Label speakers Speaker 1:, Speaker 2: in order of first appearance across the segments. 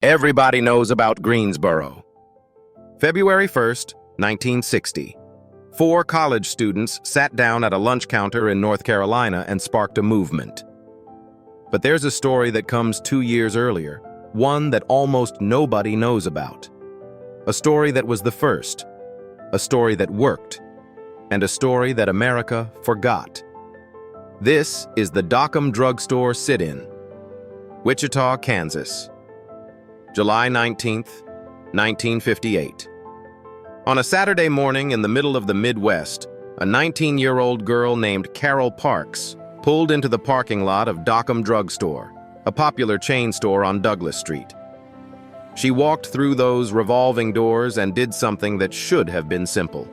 Speaker 1: Everybody knows about Greensboro. February 1st, 1960. 4 college students sat down at a lunch counter in North Carolina and sparked a movement. But there's a story that comes 2 years earlier, one that almost nobody knows about. A story that was the first, a story that worked, and a story that America forgot. This is the Dockum Drug Store sit-in, Wichita, Kansas. July 19th, 1958. On a Saturday morning in the middle of the Midwest, a 19-year-old girl named Carol Parks pulled into the parking lot of Dockum Drug Store, a popular chain store on Douglas Street. She walked through those revolving doors and did something that should have been simple.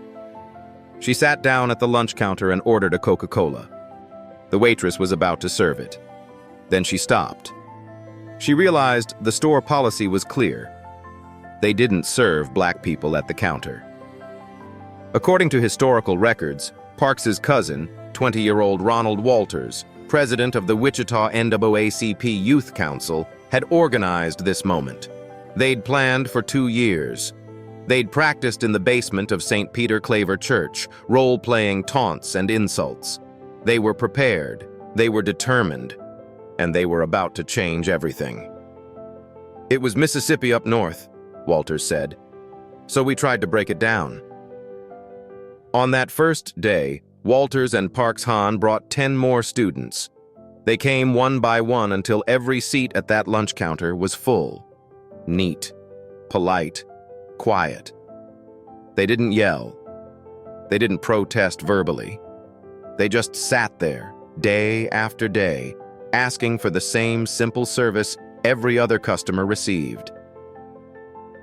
Speaker 1: She sat down at the lunch counter and ordered a Coca-Cola. The waitress was about to serve it. Then she stopped. She realized the store policy was clear. They didn't serve black people at the counter. According to historical records, Parks's cousin, 20-year-old Ronald Walters, president of the Wichita NAACP Youth Council, had organized this moment. They'd planned for 2 years. They'd practiced in the basement of St. Peter Claver Church, role-playing taunts and insults. They were prepared, they were determined, and they were about to change everything. "It was Mississippi up north," Walters said, "so we tried to break it down." On that first day, Walters and Parks-Hahn brought 10 more students. They came one by one until every seat at that lunch counter was full. Neat, polite, quiet. They didn't yell. They didn't protest verbally. They just sat there, day after day, asking for the same simple service every other customer received.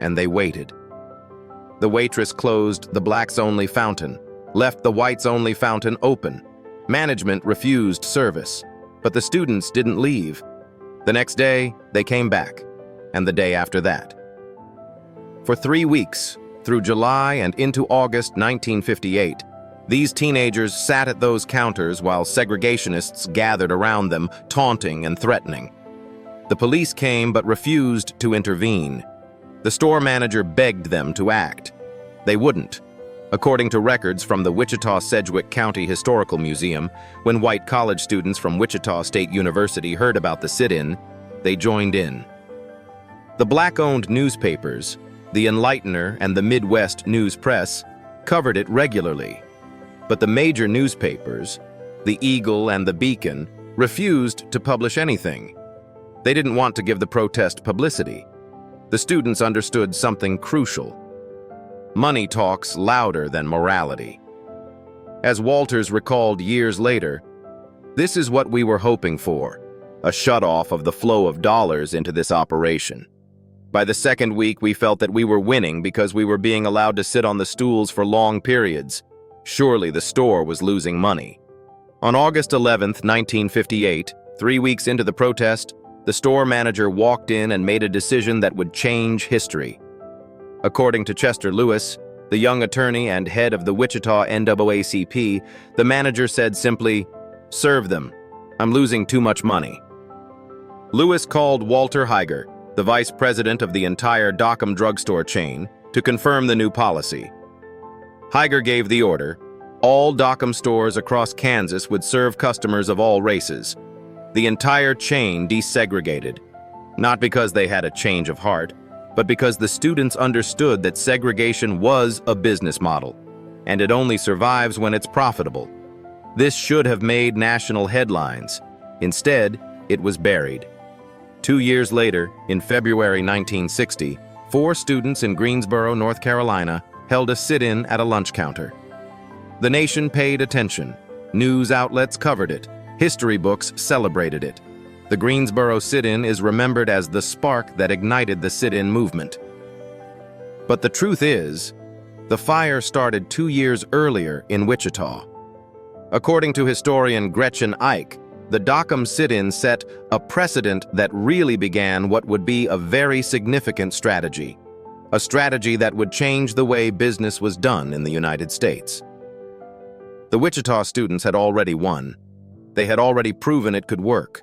Speaker 1: And they waited. The waitress closed the blacks-only fountain, left the whites-only fountain open. Management refused service, but the students didn't leave. The next day, they came back, and the day after that. For 3 weeks, through July and into August 1958, these teenagers sat at those counters while segregationists gathered around them, taunting and threatening. The police came but refused to intervene. The store manager begged them to act. They wouldn't. According to records from the Wichita-Sedgwick County Historical Museum, when white college students from Wichita State University heard about the sit-in, they joined in. The black-owned newspapers, the Enlightener and the Midwest News Press, covered it regularly. But the major newspapers, the Eagle and the Beacon, refused to publish anything. They didn't want to give the protest publicity. The students understood something crucial. Money talks louder than morality. As Walters recalled years later, "This is what we were hoping for, a shutoff of the flow of dollars into this operation. By the second week, we felt that we were winning because we were being allowed to sit on the stools for long periods. Surely the store was losing money." On August 11th, 1958, 3 weeks into the protest, the store manager walked in and made a decision that would change history. According to Chester Lewis, the young attorney and head of the Wichita NAACP, the manager said simply, "Serve them. I'm losing too much money." Lewis called Walter Higer, the vice president of the entire Dockum Drug Store chain, to confirm the new policy. Higer gave the order. All Dockum stores across Kansas would serve customers of all races. The entire chain desegregated, not because they had a change of heart, but because the students understood that segregation was a business model, and it only survives when it's profitable. This should have made national headlines. Instead, it was buried. 2 years later, in February 1960, 4 students in Greensboro, North Carolina, held a sit-in at a lunch counter. The nation paid attention. News outlets covered it. History books celebrated it. The Greensboro sit-in is remembered as the spark that ignited the sit-in movement. But the truth is, the fire started 2 years earlier in Wichita. According to historian Gretchen Ike, the Dockum sit-in set a precedent that really began what would be a very significant strategy, a strategy that would change the way business was done in the United States. The Wichita students had already won. They had already proven it could work.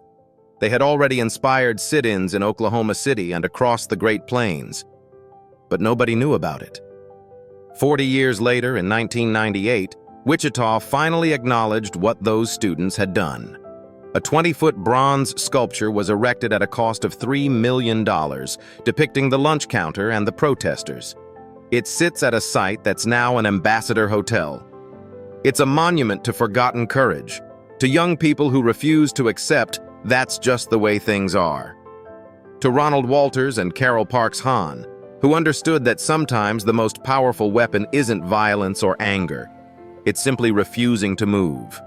Speaker 1: They had already inspired sit-ins in Oklahoma City and across the Great Plains, but nobody knew about it. 40 years later, in 1998, Wichita finally acknowledged what those students had done. A 20-foot bronze sculpture was erected at a cost of $3 million, depicting the lunch counter and the protesters. It sits at a site that's now an Ambassador Hotel. It's a monument to forgotten courage, to young people who refuse to accept that's just the way things are. To Ronald Walters and Carol Parks-Hahn, who understood that sometimes the most powerful weapon isn't violence or anger. It's simply refusing to move.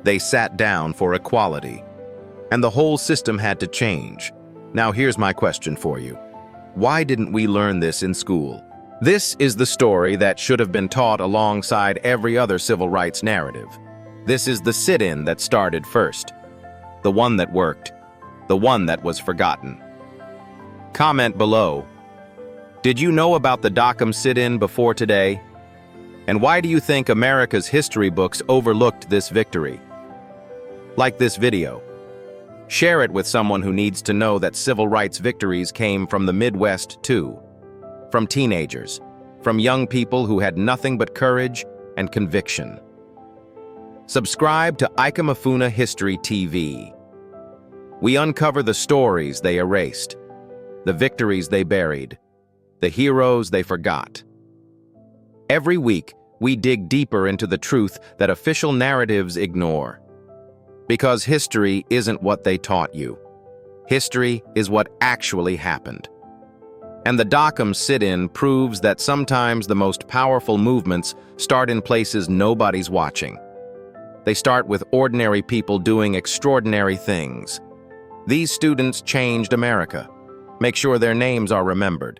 Speaker 1: They sat down for equality. And the whole system had to change. Now here's my question for you. Why didn't we learn this in school? This is the story that should have been taught alongside every other civil rights narrative. This is the sit-in that started first. The one that worked. The one that was forgotten. Comment below. Did you know about the Dockum sit-in before today? And why do you think America's history books overlooked this victory? Like this video. Share it with someone who needs to know that civil rights victories came from the Midwest too. From teenagers, from young people who had nothing but courage and conviction. Subscribe to Ikemefuna History TV. We uncover the stories they erased, the victories they buried, the heroes they forgot. Every week, we dig deeper into the truth that official narratives ignore. Because history isn't what they taught you. History is what actually happened. And the Dockum sit-in proves that sometimes the most powerful movements start in places nobody's watching. They start with ordinary people doing extraordinary things. These students changed America. Make sure their names are remembered.